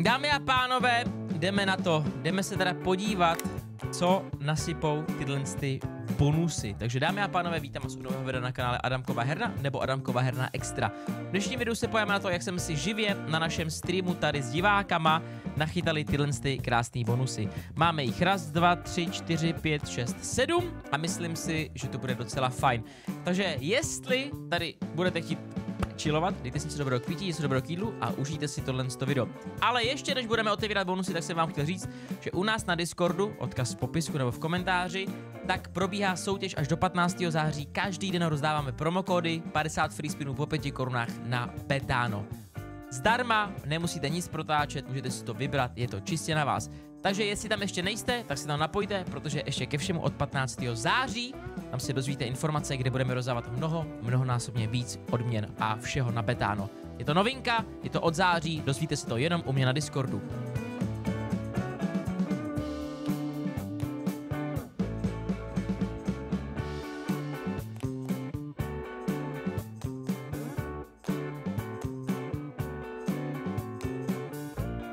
Dámy a pánové, jdeme na to. Jdeme se teda podívat, co nasypou tyhle ty bonusy. Takže dámy a pánové, vítám vás u nového videa na kanále Adamkova herna nebo Adamkova herna extra. V dnešním videu se pojáme na to, jak jsme si živě na našem streamu tady s divákama nachytali tyhle ty krásné bonusy. Máme jich 1, 2, 3, 4, 5, 6, 7 a myslím si, že to bude docela fajn. Takže jestli tady budete chtít chillovat, dejte si něco dobrého k pití, něco dobrého k jídlu a užijte si tohle video. Ale ještě než budeme otevírat bonusy, tak jsem vám chtěl říct, že u nás na Discordu, odkaz v popisku nebo v komentáři, tak probíhá soutěž až do 15. září. Každý den rozdáváme promokódy, 50 free spinů po 5 korunách na Betano. Zdarma, nemusíte nic protáčet, můžete si to vybrat, je to čistě na vás. Takže jestli tam ještě nejste, tak se tam napojte, protože ještě ke všemu od 15. září tam si dozvíte informace, kde budeme rozdávat mnohonásobně víc odměn a všeho na Betano. Je to novinka, je to od září, dozvíte se to jenom u mě na Discordu.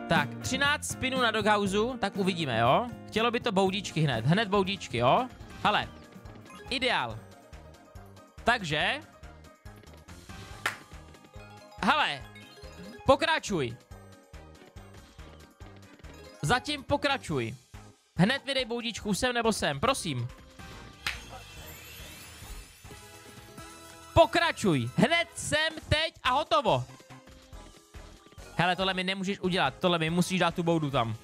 Tak, 13 spinů na Doghouseu, tak uvidíme, jo? Chtělo by to boudičky hned boudičky, jo? Hele, ideál. Takže, hele, pokračuj. Zatím pokračuj. Hned vydej boudičku sem nebo sem, prosím. Pokračuj, hned sem, teď a hotovo. Hele, tohle mi nemůžeš udělat, tohle mi musíš dát tu boudu tam.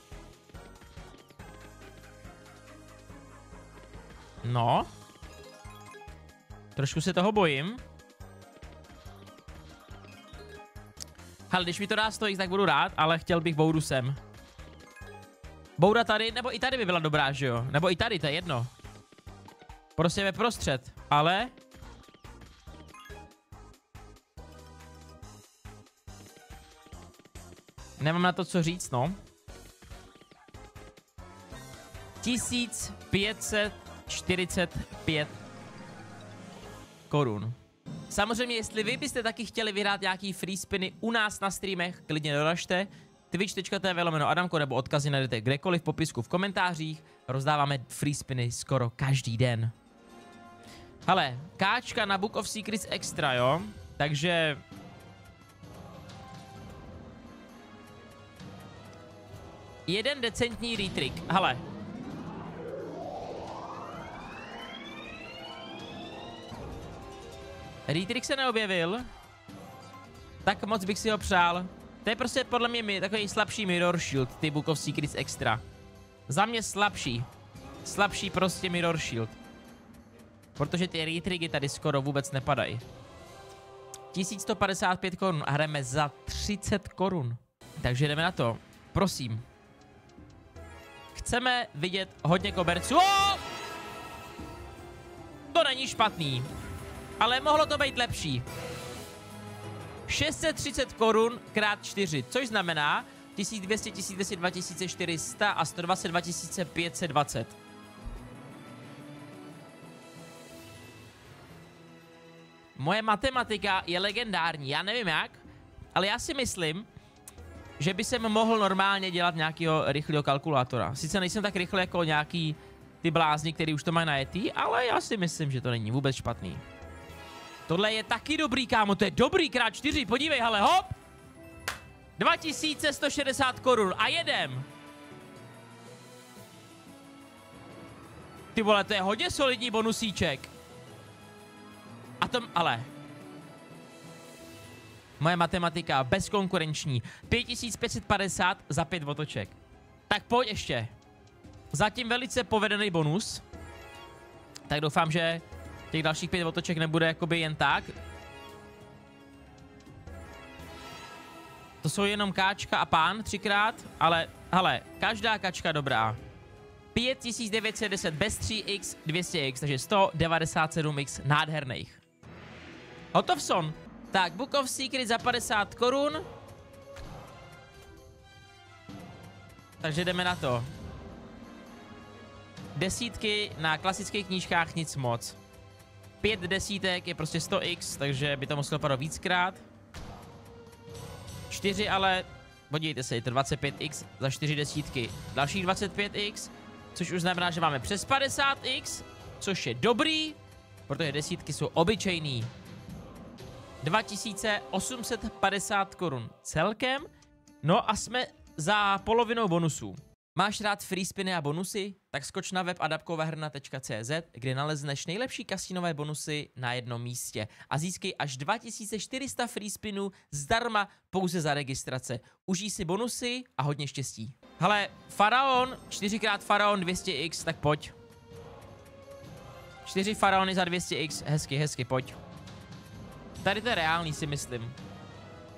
No. Trošku se toho bojím. Hele, když mi to dá 100x, tak budu rád, ale chtěl bych boudu sem. Bouda tady, nebo i tady by byla dobrá, že jo? Nebo i tady, to je jedno. Prostě ve prostřed, ale... Nemám na to co říct, no. 1545 korun. Samozřejmě, jestli vy byste taky chtěli vyhrát nějaký free spiny u nás na streamech, klidně doražte. twitch.tv/Adamko nebo odkazy najdete kdekoliv v popisku v komentářích. Rozdáváme free spiny skoro každý den. Hele, káčka na Book of Secrets extra, jo? Takže... jeden decentní retrik. Hele. Retrik se neobjevil. Tak moc bych si ho přál. To je prostě podle mě takový slabší Mirror Shield, ty Book of Secrets extra. Za mě slabší. Slabší prostě Mirror Shield. Protože ty retriky tady skoro vůbec nepadají. 1155 korun a hrajeme za 30 korun. Takže jdeme na to. Prosím. Chceme vidět hodně koberců. Oh! To není špatný. Ale mohlo to být lepší. 630 korun krát 4, což znamená 1200, 1200, 2400 a 120, 2520. Moje matematika je legendární, já nevím jak, ale já si myslím, že by jsem mohl normálně dělat nějakého rychlého kalkulátora. Sice nejsem tak rychle jako nějaký ty blázni, který už to mají najetý, ale já si myslím, že to není vůbec špatný. Tohle je taky dobrý, kámo, to je dobrý krát 4, podívej, hele, hop! 2160 korun a jedem! Ty vole, to je hodně solidní bonusíček. A tom, ale... Moje matematika bezkonkurenční. 5550 za 5 otoček. Tak pojď ještě. Zatím velice povedený bonus. Tak doufám, že těch dalších 5 otoček nebude jakoby jen tak. To jsou jenom káčka a pán 3krát, ale hele, každá kačka dobrá. 5910 bez 3x, 200x, takže 197x nádherných. Hotovson. Tak, Book of Secrets za 50 korun. Takže jdeme na to. Desítky na klasických knížkách nic moc. 5 desítek je prostě 100x, takže by to muselo padat víckrát. 4 ale Podívejte se, je to 25x za 4 desítky. Další 25x, což už znamená, že máme přes 50x, což je dobrý, protože desítky jsou obyčejný. 2850 korun celkem. No a jsme za polovinou bonusů. Máš rád free spiny a bonusy? Tak skoč na web adamkovaherna.cz, kde nalezneš nejlepší kasinové bonusy na jednom místě a získej až 2400 free spinů zdarma pouze za registrace. Užij si bonusy a hodně štěstí. Hele, faraon, 4x faraon 200x, tak pojď. 4 faraony za 200x, hezky, hezky, pojď. Tady to je reálný, si myslím.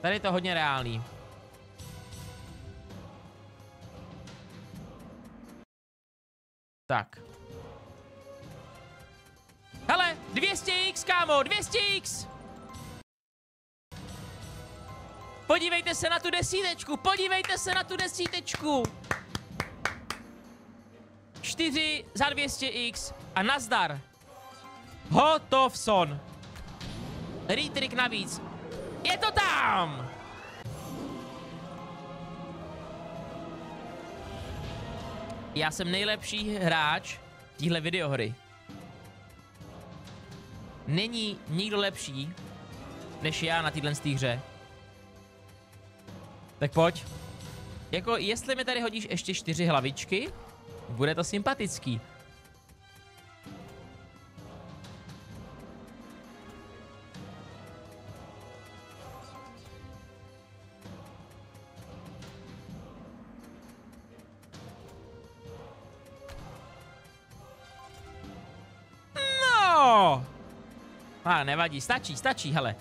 Tady je to hodně reálný. Tak. Hele, 200x, kámo, 200x! Podívejte se na tu desítečku, podívejte se na tu desítečku! 4 za 200x a nazdar. Hotovson. Retrik navíc. Je to tam! Já jsem nejlepší hráč téhle videohry. Není nikdo lepší než já na téhle hře. Tak pojď. Jako, jestli mi tady hodíš ještě 4 hlavičky, bude to sympatický. Nevadí, stačí, hele.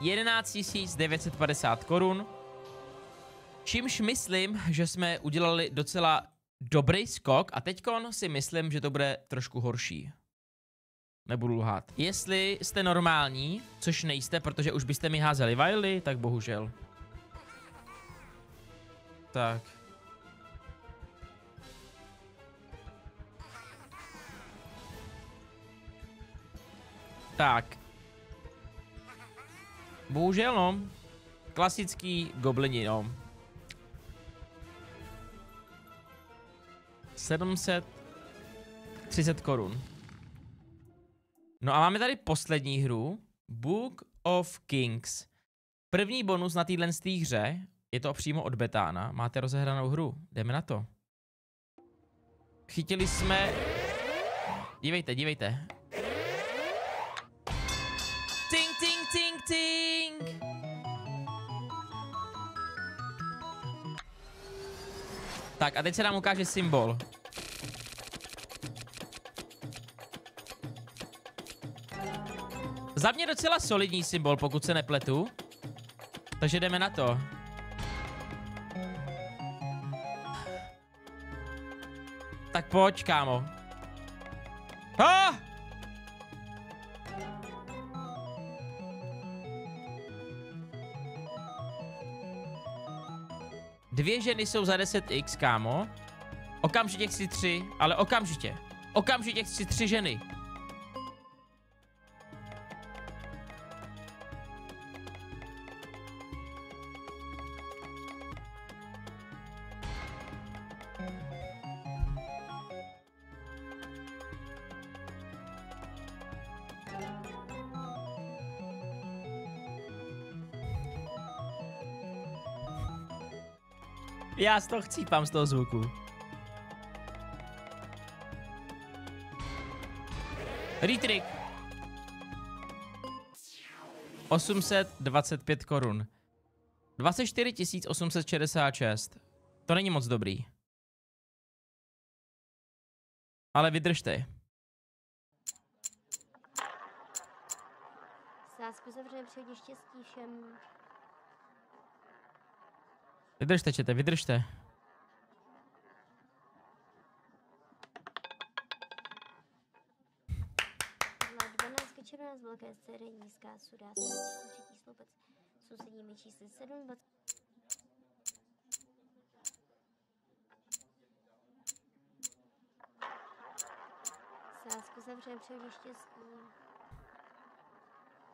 11 950 korun. Čímž myslím, že jsme udělali docela dobrý skok a teďkon si myslím, že to bude trošku horší. Nebudu lhát. Jestli jste normální, což nejste, protože už byste mi házeli vajly, tak bohužel. Tak. Tak. Bohužel, no. Klasický goblini, no. 730 korun. No a máme tady poslední hru. Book of Kings. První bonus na téhle hře. Je to přímo od Betána. Máte rozehranou hru. Jdeme na to. Chytili jsme... Dívejte, dívejte. Ting, ting, ting, ting. Tak a teď se nám ukáže symbol. Za mě docela solidní symbol, pokud se nepletu. Takže jdeme na to. Tak pojď, kámo. Ah! Dvě ženy jsou za 10x, kámo. Okamžitě chci 3, ale okamžitě. Okamžitě chci 3 ženy. Já z toho chcípám z toho zvuku. Retrik. 825 korun. 24 866. To není moc dobrý. Ale vydržte. Sázku zavřeme, přeji štěstí všem. Vydržte, čete, vydržte. Má 12 červená z velké scény, nízká sudá, třetí sloupec, sousedními čísly 7, 20. Sázku zavřeme, přeji štěstí.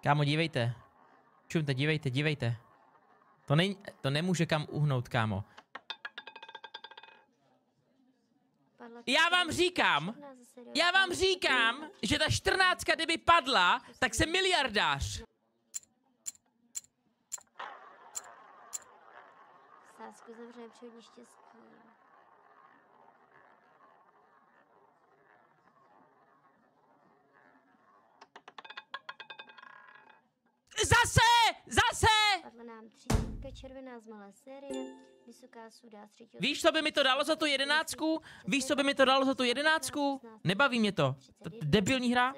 Kámo, dívejte. Čumte, dívejte, dívejte. To nemůže kam uhnout, kámo. Já vám říkám, že ta 14, kdyby padla, tak jsem miliardář. Sázku zavřeme při hodně štěstí. Zase! Padla nám 30 červená z malé série, vysoká suda z 3. Víš, co by mi to dalo za tu 11? Víš, co by mi to dalo za tu 11? Nebaví mě to. Debilní hra.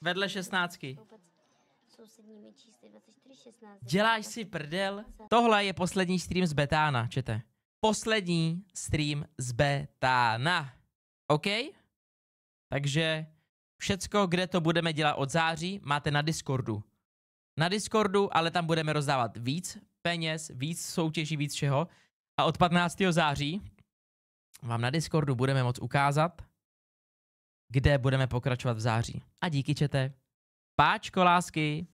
Vedle 16. Sousedními čísly 24, 16. Děláš si prdel? Tohle je poslední stream z Betána, čete. Poslední stream z Betána. OK? Takže všecko, kde to budeme dělat od září, máte na Discordu. Na Discordu, ale tam budeme rozdávat víc peněz, víc soutěží, víc všeho. A od 15. září vám na Discordu budeme moct ukázat, kde budeme pokračovat v září. A díky, čete. Páčko, lásky.